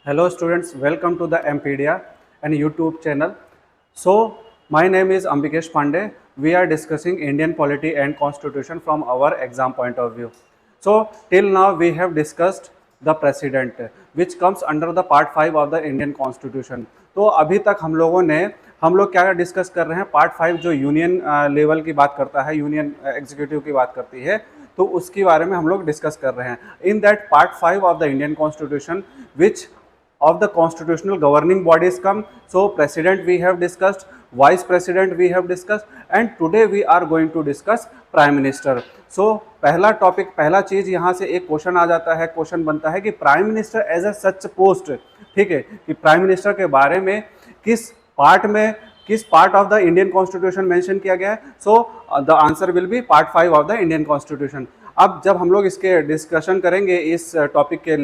Hello students, welcome to the Mpedia and YouTube channel. So my name is Ambikesh Pandey. We are discussing Indian polity and constitution from our exam point of view. So till now we have discussed the president which comes under the part 5 of the Indian constitution. तो अभी तक हम लोग क्या discuss कर रहे हैं, part 5 जो यूनियन लेवल की बात करता है, यूनियन एग्जीक्यूटिव की बात करती है, तो उसके बारे में हम लोग डिस्कस कर रहे हैं. In that part 5 of the Indian constitution which of the constitutional governing bodies come. So president we have discussed, vice president we have discussed, and today we are going to discuss prime minister. So पहला topic, पहला चीज यहाँ से एक question आ जाता है, question बनता है कि prime minister as a such post, ठीक है, कि प्राइम मिनिस्टर के बारे में किस part of the Indian constitution mention किया गया है. So the answer will be part 5 of the Indian constitution. अब जब हम लोग इसके डिस्कशन करेंगे इस टॉपिक के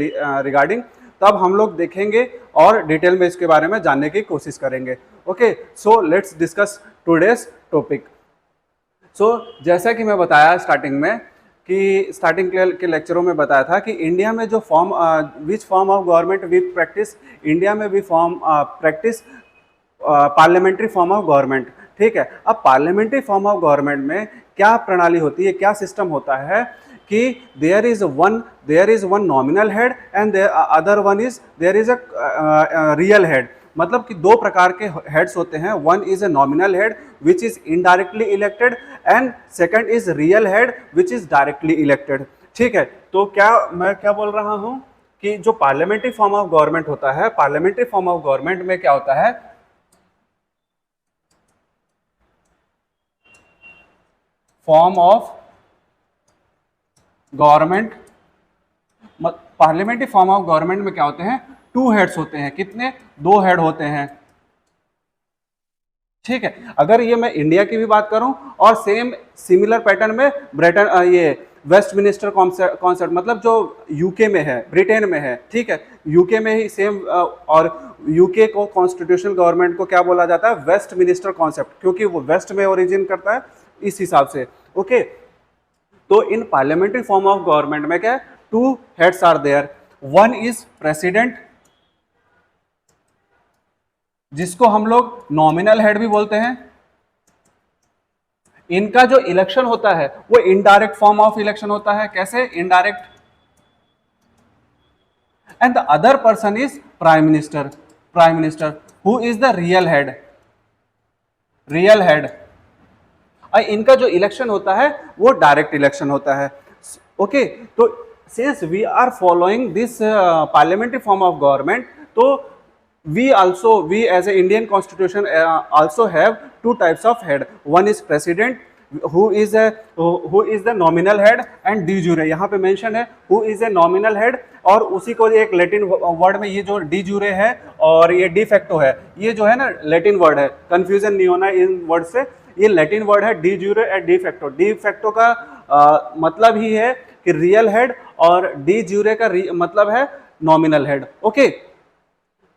रिगार्डिंग, तब हम लोग देखेंगे और डिटेल में इसके बारे में जानने की कोशिश करेंगे. Okay, so let's discuss today's topic. So जैसा कि मैं बताया स्टार्टिंग में कि स्टार्टिंग के लेक्चरों में बताया था कि इंडिया में जो which form of government we practice, India में भी practice parliamentary form of government. ठीक है, अब पार्लियामेंट्री फॉर्म ऑफ गवर्नमेंट में क्या प्रणाली होती है, क्या सिस्टम होता है कि there is one nominal head and other one is there is a real head. मतलब कि दो प्रकार के हेड्स होते हैं. One is a nominal head which is indirectly elected and second is real head which is directly elected. ठीक है, तो मैं क्या बोल रहा हूं कि जो पार्लियामेंट्री फॉर्म ऑफ गवर्नमेंट होता है, पार्लियामेंट्री फॉर्म ऑफ गवर्नमेंट में क्या होता है, form of government, parliamentary form of government में क्या होते हैं, टू हेड्स होते हैं. कितने? दो हेड होते हैं. ठीक है, अगर ये मैं इंडिया की भी बात करूं और सेम सिमिलर पैटर्न में ये वेस्टमिनिस्टर कॉन्सेप्ट, मतलब जो यूके में है, ब्रिटेन में है, ठीक है, यूके में ही सेम, और यूके को कॉन्स्टिट्यूशनल गवर्नमेंट को क्या बोला जाता है, वेस्टमिनिस्टर कॉन्सेप्ट, क्योंकि वो वेस्ट में ओरिजिन करता है इस हिसाब से. ओके, तो in parliamentary form of government में क्या है, two heads are there. One is president, जिसको हम लोग नॉमिनल हेड भी बोलते हैं. इनका जो इलेक्शन होता है वो इनडायरेक्ट फॉर्म ऑफ इलेक्शन होता है. कैसे? Indirect. And the other person is prime minister who is the real head. इनका जो इलेक्शन होता है वो डायरेक्ट इलेक्शन होता है. ओके, तो since we are following this parliamentary form of government, तो we as a Indian constitution also have two types of head. One is president who is the nominal head and de jure. यहाँ पे mention है who is a nominal head, और उसी को एक Latin word में ये जो de jure है और ये de facto है, ये जो है ना लैटिन वर्ड है, कंफ्यूजन नहीं होना इन वर्ड से. ये लैटिन वर्ड है de jure एंड de facto. de facto का मतलब ही है कि रियल हेड, और de jure का मतलब है नॉमिनल हेड. ओके,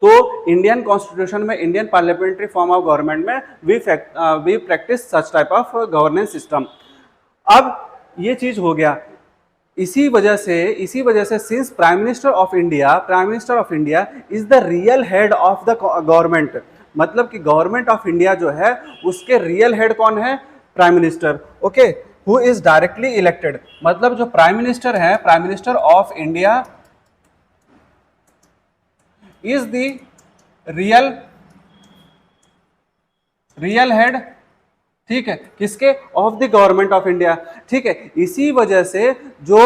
तो इंडियन कॉन्स्टिट्यूशन में, Indian parliamentary form of government में we practice such type of governance system. अब ये चीज हो गया. इसी वजह से since prime minister of India is the real head of the government, मतलब कि गवर्नमेंट ऑफ इंडिया जो है उसके रियल हेड कौन है, prime minister. Okay, who is directly elected, मतलब जो प्राइम मिनिस्टर है, prime minister of India is the real head. ठीक है, किसके? Of the government of India. ठीक है, इसी वजह से जो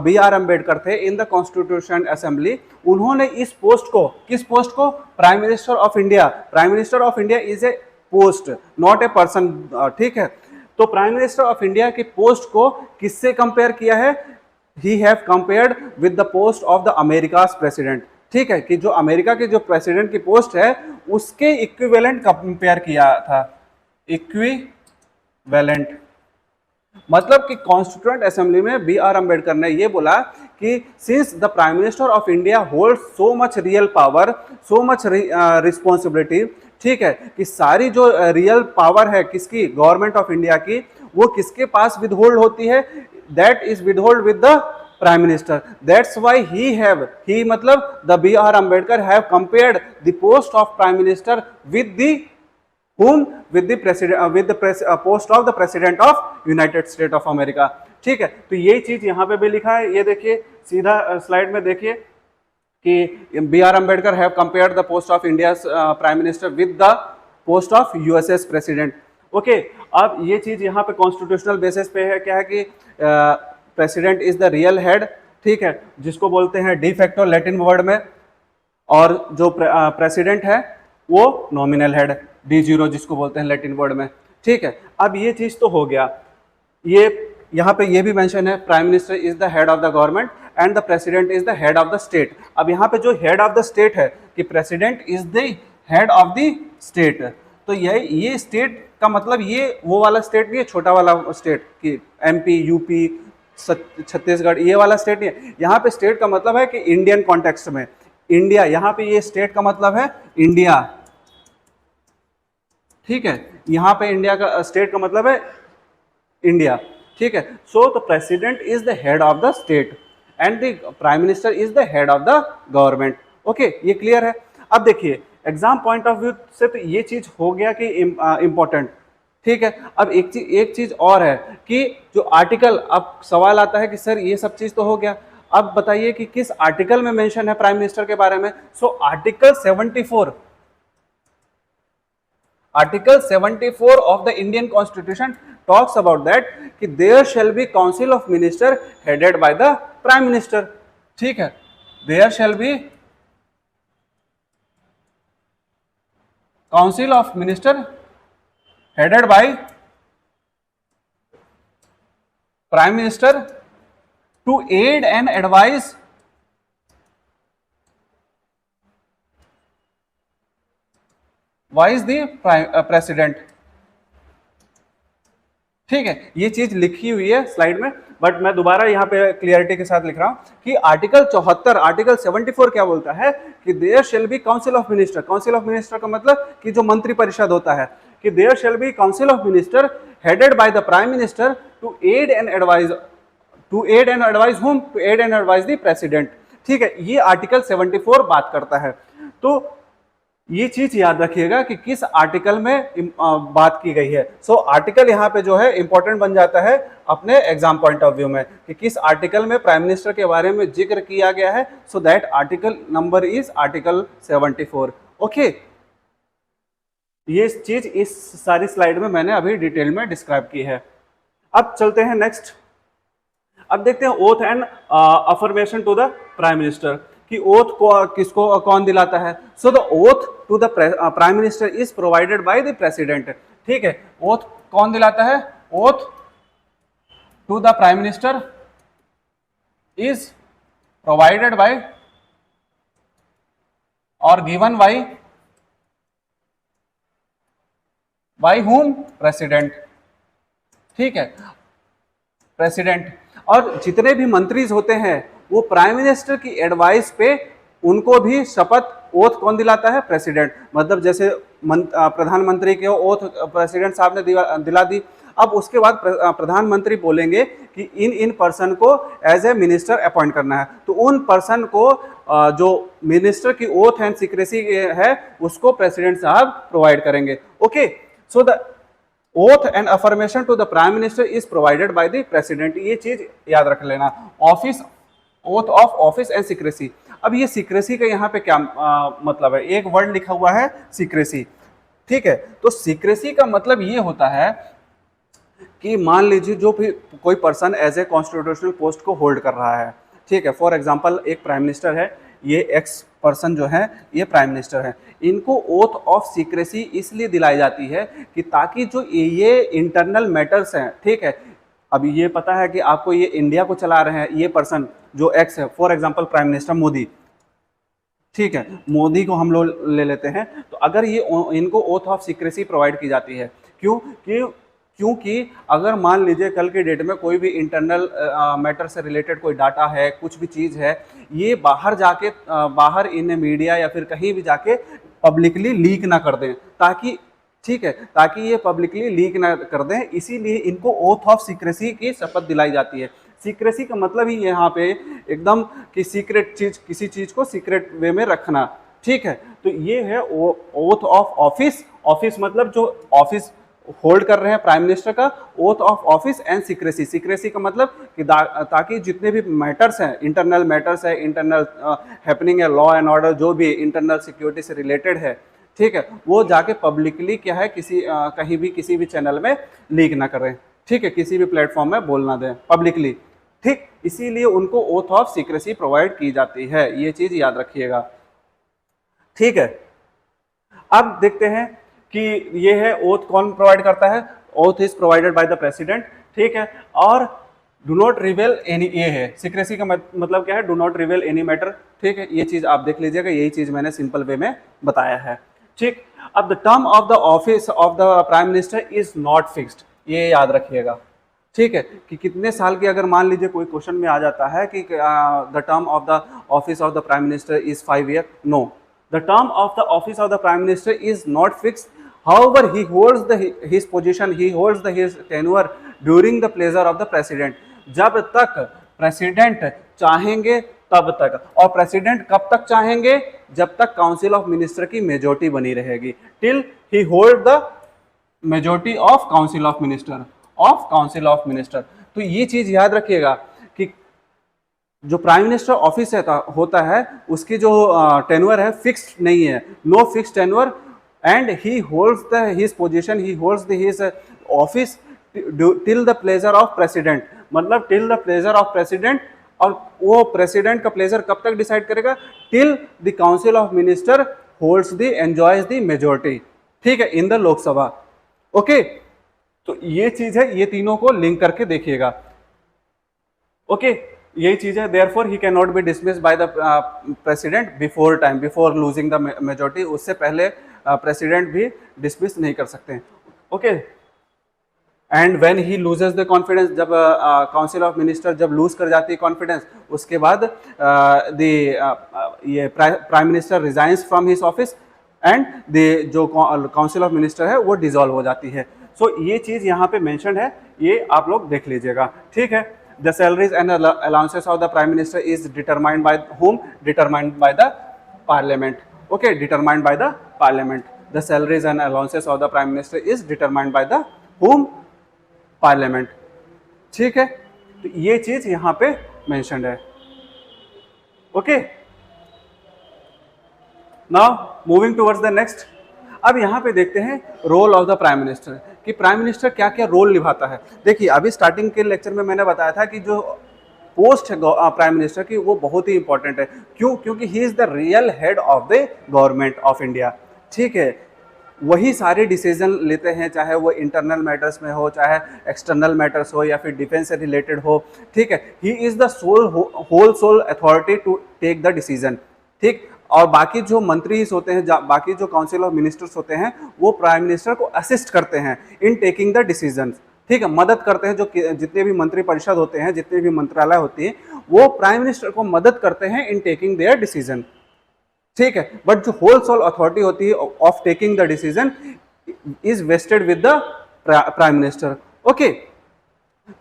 B.R. अम्बेडकर थे इन द कॉन्स्टिट्यूशन असेंबली, उन्होंने इस पोस्ट को, किस पोस्ट को, prime minister of India. Prime minister of India is a post, not a person. ठीक है, तो प्राइम मिनिस्टर ऑफ इंडिया की पोस्ट को किससे कंपेयर किया है, he have compared with the post of the America's president. ठीक है, कि जो अमेरिका के जो प्रेसिडेंट की पोस्ट है उसके इक्विवेलेंट कंपेयर किया था. इक्विवेलेंट मतलब कि कॉन्स्टिट्यूएंट असेंबली में B.R. अम्बेडकर ने ये बोला कि since the prime minister of India holds so much real power, so much responsibility. ठीक है, कि सारी जो रियल पावर है किसकी, गवर्नमेंट ऑफ इंडिया की, वो किसके पास विदहोल्ड होती है, that is withhold with the prime minister. That's why he matlab the B.R. Ambedkar have compared the post of prime minister with the whom, with the president post of the president of United States of America. ठीक है, तो ये चीज यहाँ पे भी लिखा है, ये देखिए सीधा स्लाइड में देखिए कि B.R. Ambedkar have compared the post of India's prime minister with the post of USS president. Okay, अब ये चीज यहाँ पे कॉन्स्टिट्यूशनल बेसिस पे है, क्या है कि president is the real head, ठीक है, जिसको बोलते हैं डी फैक्टो लैटिन वर्ड में, और जो प्रेसिडेंट है वो नॉमिनल हेड, D0 जिसको बोलते हैं लैटिन वर्ड में, ठीक है। अब ये चीज तो हो गया, ये यहाँ पे ये भी मेंशन है prime minister is the head of the government and the president is the head of the state. अब यहाँ पे जो हेड ऑफ द स्टेट है कि president is the head of the state, तो ये स्टेट का मतलब ये वो वाला स्टेट नहीं है, छोटा वाला स्टेट कि MP, UP, छत्तीसगढ़, ये वाला स्टेट नहीं है। यहाँ पे स्टेट का मतलब है कि इंडियन कॉन्टेक्स्ट में इंडिया, यहाँ पे ये स्टेट का मतलब है इंडिया, ठीक है, यहाँ पे इंडिया का स्टेट का मतलब है इंडिया, ठीक है। So the president is the head of the state and the prime minister is the head of the government. Okay, ये क्लियर है। अब देखिए एग्जाम पॉइंट ऑफ व्यू से तो ये चीज हो गया कि इम्पोर्टेंट, ठीक है। अब एक चीज और है कि जो आर्टिकल, अब सवाल आता है कि सर ये सब चीज तो हो गया, अब बताइए कि किस आर्टिकल में मेंशन है प्राइम मिनिस्टर के बारे में। So article 74 of the Indian constitution talks about that कि there shall be council of minister headed by the prime minister, ठीक है, there shall be council of minister headed by prime minister to aid and advise wise the president, ठीक है। ये चीज लिखी हुई है स्लाइड में, बट मैं दोबारा यहाँ पे क्लियरिटी के साथ लिख रहा हूं कि आर्टिकल 74, आर्टिकल 74 क्या बोलता है कि there shall be council of minister. Council of minister का मतलब कि जो मंत्री परिषद होता है, कि there shall be council of minister headed by the prime minister to aid and advise whom, to aid and advise the president, ठीक है। ये आर्टिकल 74 बात करता है। तो ये चीज याद रखिएगा कि किस आर्टिकल में बात की गई है। सो आर्टिकल यहाँ पे जो है इंपॉर्टेंट बन जाता है अपने एग्जाम पॉइंट ऑफ व्यू में कि किस आर्टिकल में प्राइम मिनिस्टर के बारे में जिक्र किया गया है। So that article number is article 74। Okay, ये चीज इस सारी स्लाइड में मैंने अभी डिटेल में डिस्क्राइब की है। अब चलते हैं नेक्स्ट, अब देखते हैं oath and affirmation to the prime minister कि ओथ को किसको कौन दिलाता है। So the oath to the prime minister is provided by the president, ठीक है। ओथ कौन दिलाता है? Oath to the prime minister is provided by और गिवन बाय whom? प्रेसिडेंट, ठीक है, प्रेसिडेंट। और जितने भी मंत्रीज होते हैं वो प्राइम मिनिस्टर की एडवाइस पे उनको भी शपथ ओथ कौन दिलाता है? प्रेसिडेंट। मतलब जैसे प्रधानमंत्री के ओथ प्रेसिडेंट साहब ने दिला दी, अब उसके बाद प्रधानमंत्री बोलेंगे कि इन पर्सन को एज ए मिनिस्टर अपॉइंट करना है, तो उन पर्सन को जो मिनिस्टर की ओथ एंड सीक्रेसी है उसको प्रेसिडेंट साहब प्रोवाइड करेंगे। Okay, so the oath and affirmation to the prime minister is provided by the president. ये चीज याद रख लेना, office, oath of office and secrecy. अब ये सीक्रेसी का यहाँ पे क्या मतलब है? एक वर्ड लिखा हुआ है सीक्रेसी, ठीक है। तो सीक्रेसी का मतलब ये होता है कि मान लीजिए जो भी कोई person as a constitutional post को होल्ड कर रहा है, ठीक है। फॉर एग्जांपल एक प्राइम मिनिस्टर है, ये एक्स पर्सन जो है ये प्राइम मिनिस्टर है, इनको ओथ ऑफ सीक्रेसी इसलिए दिलाई जाती है कि ताकि जो ये इंटरनल मैटर्स हैं, ठीक है, अभी ये पता है कि आपको ये इंडिया को चला रहे हैं ये पर्सन जो एक्स है, for example prime minister Modi, ठीक है, मोदी को हम लोग ले लेते हैं। तो अगर ये इनको ओथ ऑफ सीक्रेसी प्रोवाइड की जाती है, क्योंकि अगर मान लीजिए कल के डेट में कोई भी इंटरनल मैटर से रिलेटेड कोई डाटा है, कुछ भी चीज़ है, ये बाहर इन मीडिया या फिर कहीं भी जाके पब्लिकली लीक ना कर दें, ताकि, ठीक है, ताकि ये पब्लिकली लीक ना कर दें, इसीलिए इनको ओथ ऑफ सीक्रेसी की शपथ दिलाई जाती है। सीक्रेसी का मतलब ही यहाँ पे एकदम कि सीक्रेट चीज, किसी चीज को सीक्रेट वे में रखना, ठीक है। तो ये है ओथ ऑफ ऑफिस। ऑफिस मतलब जो ऑफिस होल्ड कर रहे हैं प्राइम मिनिस्टर का, oath of office and secrecy. Secrecy का मतलब कि ताकि जितने भी मैटर्स हैं, इंटरनल मैटर्स है, इंटरनल हैपनिंग है, लॉ एंड ऑर्डर, जो भी इंटरनल सिक्योरिटी से रिलेटेड है, ठीक है, वो जाके पब्लिकली क्या है किसी कहीं भी किसी भी चैनल में लीक ना करें, ठीक है, किसी भी प्लेटफॉर्म में बोल ना दें पब्लिकली, ठीक। इसीलिए उनको ओथ ऑफ सीक्रेसी प्रोवाइड की जाती है, ये चीज याद रखिएगा, ठीक है। अब देखते हैं कि ये है ओथ कौन प्रोवाइड करता है। Oath is provided by the president, ठीक है। और डू नॉट रिवेल एनी, ये है सीक्रेसी का मतलब क्या है, डू नॉट रिवेल एनी मैटर, ठीक है। ये चीज आप देख लीजिएगा, यही चीज मैंने सिंपल वे में बताया है, ठीक। अब the term of the office of the prime minister is not fixed, ये याद रखिएगा, ठीक है, कि कितने साल की, अगर मान लीजिए कोई क्वेश्चन में आ जाता है कि the term of the office of the prime minister is 5 year, no, the term of the office of the prime minister is not fixed, however he holds his position, he holds his tenure during the pleasure of the president, जब तक president चाहेंगे तब तक। और president कब तक चाहेंगे, जब तक काउंसिल ऑफ मिनिस्टर की मेजोरिटी बनी रहेगी, till he hold the majority of council of minister. तो ये चीज याद रखिएगा कि जो प्राइम मिनिस्टर ऑफिस होता है उसकी जो टेन्योर है फिक्स्ड नहीं है, no fixed tenure, and he holds his position, he holds his office till the pleasure of president, मतलब till the pleasure of president। और वो प्रेसिडेंट का प्लेजर कब तक डिसाइड करेगा, till the council of minister holds the enjoys the majority, ठीक है, in the Lok Sabha, okay. तो ये चीज है, ये तीनों को लिंक करके देखिएगा, ओके, यही चीज है। therefore he cannot be dismissed by the president before time, before losing the majority, उससे पहले प्रेसिडेंट भी डिसमिस नहीं कर सकते हैं, okay. And when he loses the confidence, जब काउंसिल ऑफ मिनिस्टर जब लूज कर जाती है कॉन्फिडेंस, उसके बाद ये prime minister resigns from his office and the जो काउंसिल ऑफ मिनिस्टर है वो डिसॉल्व हो जाती है। सो ये चीज यहाँ पे मेंशन है, ये आप लोग देख लीजिएगा, ठीक है। The salaries and allowances of the prime minister is determined by whom, determined by the parliament, okay, determined by the parliament. The salaries and allowances of the prime minister is determined by the whom, parliament, ठीक है। तो ये चीज यहां पे mentioned है, okay. Now moving towards the next. अब यहां पे देखते हैं role of the prime minister, कि प्राइम मिनिस्टर क्या क्या रोल निभाता है। देखिए अभी स्टार्टिंग के लेक्चर में मैंने बताया था कि जो पोस्ट है प्राइम मिनिस्टर की वो बहुत ही इंपॉर्टेंट है, क्यों, क्योंकि ही is the real head of the government of India, ठीक है। वही सारे डिसीजन लेते हैं, चाहे वो इंटरनल मैटर्स में हो, चाहे एक्सटर्नल मैटर्स हो, या फिर डिफेंस से रिलेटेड हो, ठीक है। He is the whole sole authority to take the decision, ठीक। और बाकी जो मंत्री होते हैं, बाकी जो काउंसिल ऑफ मिनिस्टर्स होते हैं, वो प्राइम मिनिस्टर को असिस्ट करते हैं इन टेकिंग द डिसीजन, ठीक है, मदद करते हैं। जो जितने भी मंत्री परिषद होते हैं, जितने भी मंत्रालय होती है, वो प्राइम मिनिस्टर को मदद करते हैं इन टेकिंग देयर डिसीजन, ठीक है। बट जो होल सोल अथॉरिटी होती है of taking the decision is vested with the prime minister, okay.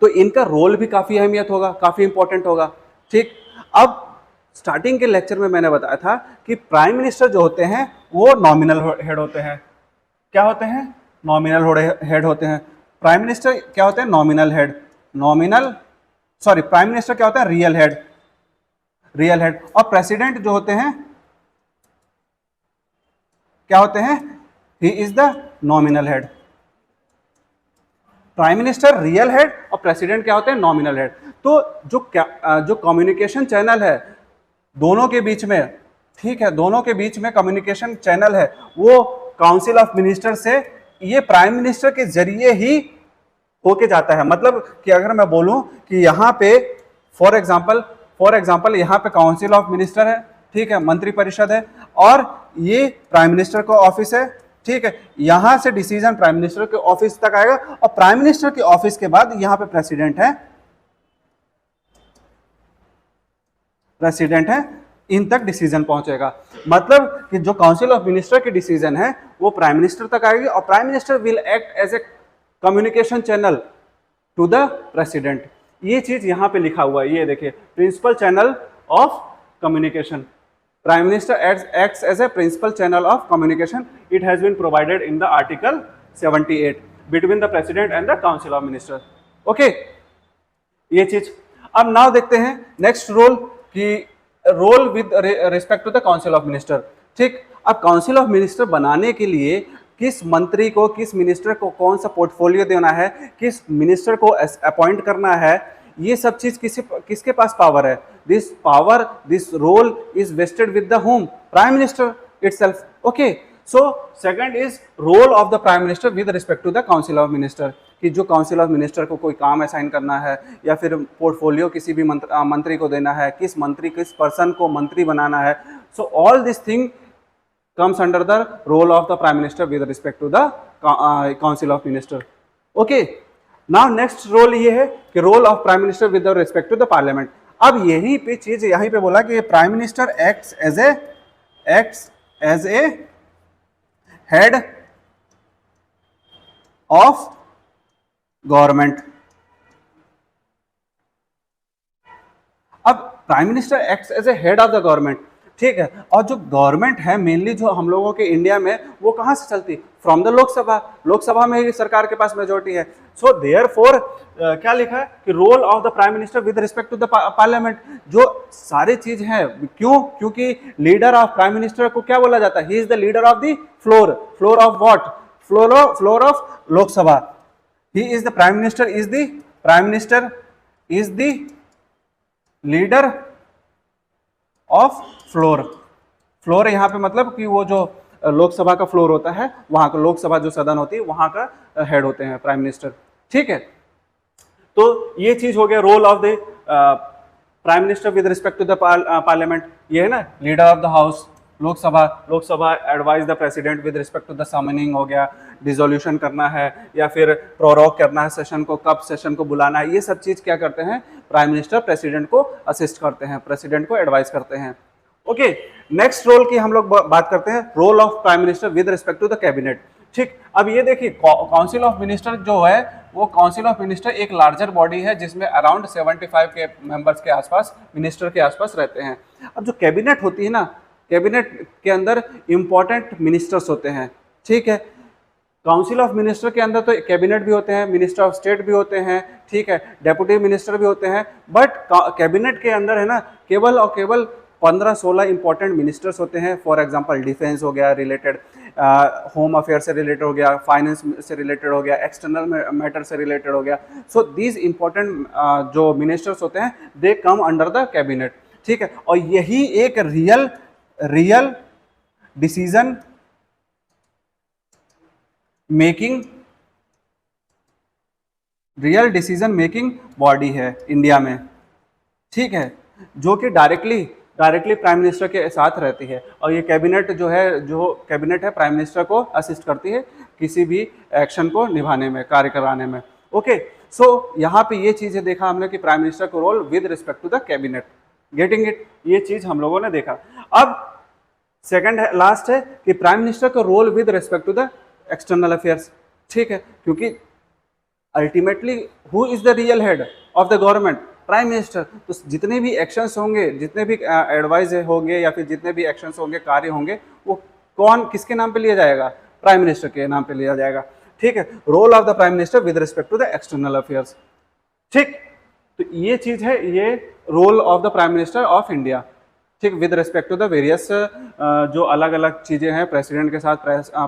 तो इनका रोल भी काफी अहमियत होगा, काफी इंपॉर्टेंट होगा, ठीक। अब स्टार्टिंग के लेक्चर में मैंने बताया था कि प्राइम मिनिस्टर जो होते हैं वो नॉमिनल हेड होते हैं। क्या होते हैं? नॉमिनल हेड होते हैं। प्राइम मिनिस्टर क्या होते हैं? Nominal head. प्राइम मिनिस्टर क्या होता है? Real head. और प्रेसिडेंट जो होते हैं क्या होते हैं? ही is the nominal head. Prime minister real head और प्रेसिडेंट क्या होते हैं? Nominal head. तो जो कम्युनिकेशन चैनल है दोनों के बीच में, ठीक है, दोनों के बीच में कम्युनिकेशन चैनल है, वो काउंसिल ऑफ मिनिस्टर से ये प्राइम मिनिस्टर के जरिए ही होके जाता है। मतलब कि अगर मैं बोलूं कि यहाँ पे फॉर एग्जांपल यहाँ पे काउंसिल ऑफ मिनिस्टर है, ठीक है, मंत्री परिषद है, और ये प्राइम मिनिस्टर का ऑफिस है, ठीक है, यहां से डिसीजन प्राइम मिनिस्टर के ऑफिस तक आएगा, और प्राइम मिनिस्टर के ऑफिस के बाद यहां पे प्रेसिडेंट है, इन तक डिसीजन पहुंचेगा। मतलब कि जो काउंसिल ऑफ मिनिस्टर की डिसीजन है वो प्राइम मिनिस्टर तक आएगी, और prime minister will act as a communication channel to the president. ये चीज यहाँ पे लिखा हुआ है, ये देखिए, principal channel of communication, prime minister acts as a principal channel of communication. It has been provided in the article 78 between the president and the council of ministers. Okay, ये चीज। अब नाउ देखते हैं नेक्स्ट रोल की role with respect to the council of minister. ठीक, अब council of minister बनाने के लिए किस मंत्री को, किस मिनिस्टर को कौन सा पोर्टफोलियो देना है, किस मिनिस्टर को अपॉइंट करना है, ये सब चीज किसके पास पावर है? This power, this role is vested with the whom, prime minister itself. Okay, so second is role of the prime minister with respect to the council of minister, कि जो काउंसिल ऑफ मिनिस्टर को कोई काम assign करना है या फिर portfolio किसी भी मंत्री को देना है, किस मंत्री, किस पर्सन को मंत्री बनाना है। So all this thing comes under the role of the prime minister with respect to the council of minister. Okay, now next role ये है कि role of prime minister with respect to the parliament. अब यही पे चीज यहीं पे बोला कि prime minister acts as a head of government. अब prime minister acts as a head of the government, ठीक है। और जो गवर्नमेंट है मेनली जो हम लोगों के इंडिया में, वो कहाँ से चलती? From the Lok Sabha. लोकसभा में ही सरकार के पास मेजोरिटी है। सो देयरफॉर क्या लिखा है कि role of the prime minister with respect to the parliament, जो सारी चीज है। क्यों? क्योंकि लीडर ऑफ प्राइम मिनिस्टर को क्या बोला जाता है? He is the leader of the floor. Floor of what? Floor of Lok Sabha. He is the prime minister, is the leader of floor. Floor यहाँ पे मतलब कि वो जो लोकसभा का फ्लोर होता है, वहां का लोकसभा जो सदन होती है वहां का हेड होते हैं प्राइम मिनिस्टर। ठीक है, तो ये चीज हो गया role of the prime minister with respect to the parliament. ये है ना, leader of the house, Lok Sabha advise the president with respect to the summoning हो गया, डिसोल्यूशन करना है या फिर प्रोरोग करना है सेशन को, कब सेशन को बुलाना है, ये सब चीज क्या करते हैं? प्राइम मिनिस्टर प्रेसिडेंट को असिस्ट करते हैं, प्रेसिडेंट को एडवाइस करते हैं। ओके, नेक्स्ट रोल की हम लोग बात करते हैं, role of prime minister with respect to the cabinet. ठीक, अब ये देखिए, काउंसिल ऑफ मिनिस्टर जो है, वो काउंसिल ऑफ मिनिस्टर एक लार्जर बॉडी है जिसमें अराउंड 75 के मेंबर्स के आसपास, मिनिस्टर के आसपास रहते हैं। अब जो कैबिनेट होती है ना, कैबिनेट के अंदर इंपॉर्टेंट मिनिस्टर्स होते हैं। ठीक है, काउंसिल ऑफ मिनिस्टर के अंदर तो कैबिनेट भी होते हैं, मिनिस्टर ऑफ स्टेट भी होते हैं, ठीक है, डेप्यूटी मिनिस्टर भी होते हैं, बट कैबिनेट के अंदर है ना, केवल और केवल 15-16 इंपॉर्टेंट मिनिस्टर्स होते हैं। फॉर एग्जांपल डिफेंस हो गया रिलेटेड, होम अफेयर से रिलेटेड हो गया, फाइनेंस से रिलेटेड हो गया, एक्सटर्नल मैटर से रिलेटेड हो गया। सो दीज इंपॉर्टेंट जो मिनिस्टर्स होते हैं, दे कम अंडर द कैबिनेट। ठीक है, और यही एक रियल डिसीजन मेकिंग बॉडी है इंडिया में। ठीक है, जो कि डायरेक्टली प्राइम मिनिस्टर के साथ रहती है, और ये कैबिनेट जो कैबिनेट है प्राइम मिनिस्टर को असिस्ट करती है किसी भी एक्शन को निभाने में, कार्य कराने में। ओके, सो यहाँ पे ये चीजें देखा हमने कि प्राइम मिनिस्टर को role with respect to the cabinet. Getting it? ये चीज हम लोगों ने देखा। अब सेकंड है, लास्ट है कि प्राइम मिनिस्टर का role with respect to the external affairs. ठीक है, क्योंकि ultimately who is the real head of the government? Prime minister. तो जितने भी एक्शंस होंगे, जितने भी एडवाइस होंगे या फिर जितने भी एक्शंस होंगे, कार्य होंगे, वो किसके नाम पे लिया जाएगा? प्राइम मिनिस्टर के नाम पे लिया जाएगा। ठीक है, role of the prime minister with respect to the external affairs. ठीक, तो ये चीज है, ये role of the prime minister of India. ठीक, with respect to the various जो अलग अलग चीज़ें हैं, प्रेसिडेंट के साथ,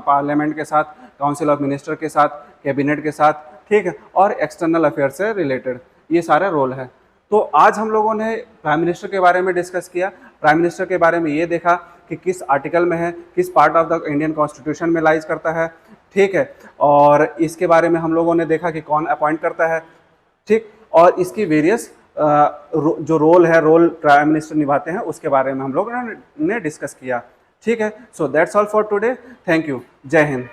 पार्लियामेंट के साथ, काउंसिल ऑफ मिनिस्टर के साथ, कैबिनेट के साथ, ठीक है, और एक्सटर्नल अफेयर से रिलेटेड ये सारा रोल है। तो आज हम लोगों ने प्राइम मिनिस्टर के बारे में डिस्कस किया। प्राइम मिनिस्टर के बारे में ये देखा कि किस आर्टिकल में है, किस part of the Indian constitution में लाइज करता है। ठीक है, और इसके बारे में हम लोगों ने देखा कि कौन अपॉइंट करता है। ठीक, और इसकी वेरियस जो रोल प्राइम मिनिस्टर निभाते हैं उसके बारे में हम लोगों ने डिस्कस किया। ठीक है, so that's all for today. Thank you. जय हिंद।